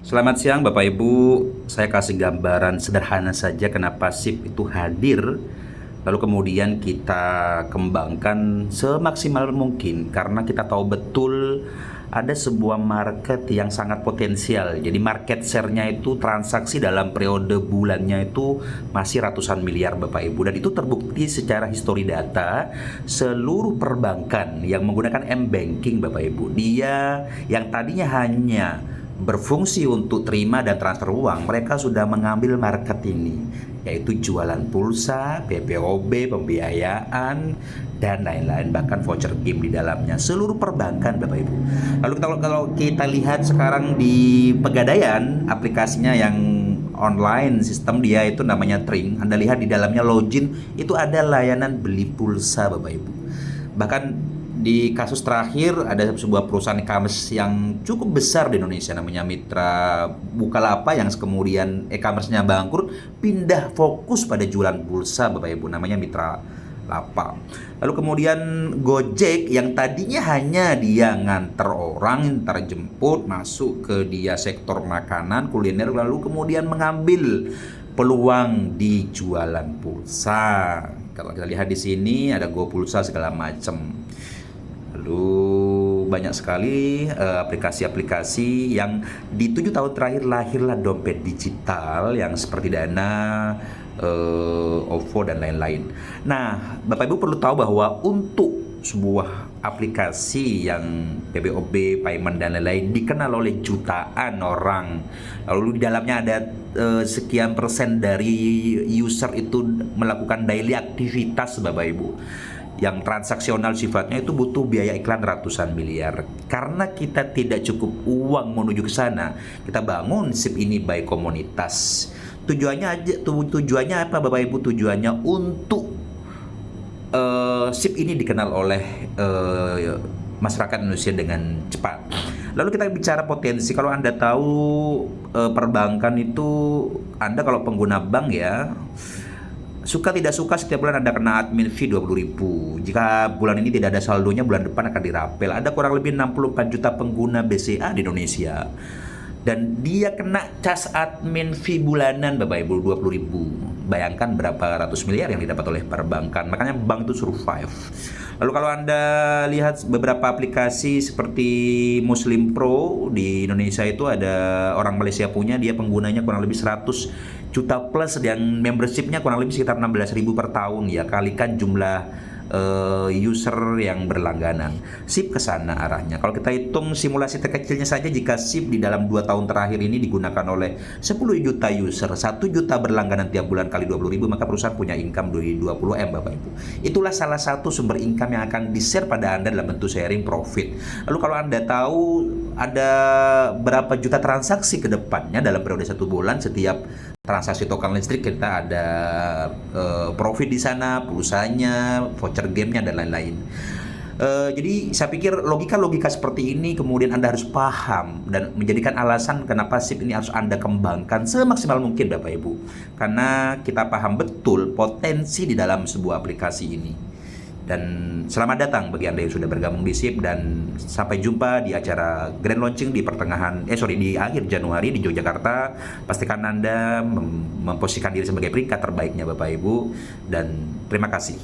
Selamat siang Bapak Ibu, saya kasih gambaran sederhana saja kenapa SIP itu hadir, lalu kemudian kita kembangkan semaksimal mungkin karena kita tahu betul ada sebuah market yang sangat potensial. Jadi market share-nya itu transaksi dalam periode bulannya itu masih ratusan miliar Bapak Ibu, dan itu terbukti secara histori data seluruh perbankan yang menggunakan M-Banking Bapak Ibu. Dia yang tadinya hanya berfungsi untuk terima dan transfer uang, mereka sudah mengambil market ini, yaitu jualan pulsa, PPOB, pembiayaan, dan lain-lain, bahkan voucher game di dalamnya. Seluruh perbankan, Bapak Ibu. Lalu kalau kita lihat sekarang di Pegadaian, aplikasinya yang online, sistem dia itu namanya Tring. Anda lihat di dalamnya login, itu ada layanan beli pulsa, Bapak Ibu. Bahkan di kasus terakhir ada sebuah perusahaan e-commerce yang cukup besar di Indonesia namanya Mitra Bukalapak yang kemudian e-commerce-nya bangkrut, pindah fokus pada jualan pulsa Bapak Ibu, namanya Mitra Lapak. Lalu kemudian Gojek yang tadinya hanya dia nganter orang, nganter jemput, masuk ke dia sektor makanan, kuliner, lalu kemudian mengambil peluang di jualan pulsa. Kalau kita lihat di sini ada Go Pulsa segala macam. Lalu banyak sekali aplikasi-aplikasi yang di 7 tahun terakhir lahirlah dompet digital yang seperti Dana, OVO dan lain-lain. Nah, Bapak Ibu perlu tahu bahwa untuk sebuah aplikasi yang PPOB, payment dan lain-lain dikenal oleh jutaan orang. Lalu di dalamnya ada sekian persen dari user itu melakukan daily aktivitas Bapak Ibu, yang transaksional sifatnya itu butuh biaya iklan ratusan miliar. Karena kita tidak cukup uang menuju ke sana, kita bangun SIP ini by komunitas. Tujuannya apa Bapak Ibu? Tujuannya untuk SIP ini dikenal oleh masyarakat Indonesia dengan cepat. Lalu kita bicara potensi. Kalau Anda tahu perbankan itu, Anda kalau pengguna bank ya, suka tidak suka setiap bulan Anda kena admin fee 20.000. Jika bulan ini tidak ada saldonya, bulan depan akan dirapel. Ada kurang lebih 64 juta pengguna BCA di Indonesia. Dan dia kena cas admin fee bulanan Bapak Ibu 20.000. Bayangkan berapa ratus miliar yang didapat oleh perbankan. Makanya bank itu survive. Lalu kalau Anda lihat beberapa aplikasi seperti Muslim Pro di Indonesia, itu ada orang Malaysia punya, dia penggunanya kurang lebih 100 juta plus dan membershipnya kurang lebih sekitar 16.000 per tahun, ya kalikan jumlah user yang berlangganan. SIP ke sana arahnya. Kalau kita hitung simulasi terkecilnya saja, jika SIP di dalam 2 tahun terakhir ini digunakan oleh 10 juta user, 1 juta berlangganan tiap bulan kali 20.000, maka perusahaan punya income dari 20M Bapak Ibu. Itulah salah satu sumber income yang akan di-share pada Anda dalam bentuk sharing profit. Lalu kalau Anda tahu ada berapa juta transaksi ke depannya dalam periode 1 bulan, setiap transaksi token listrik kita ada profit di sana, pulsanya, voucher gamenya dan lain-lain. Jadi saya pikir logika-logika seperti ini kemudian Anda harus paham dan menjadikan alasan kenapa SIP ini harus Anda kembangkan semaksimal mungkin Bapak Ibu. Karena kita paham betul potensi di dalam sebuah aplikasi ini. Dan selamat datang bagi Anda yang sudah bergabung di SIP, dan sampai jumpa di acara grand launching di di akhir Januari di Yogyakarta. Pastikan Anda memposisikan diri sebagai peringkat terbaiknya Bapak Ibu, dan terima kasih.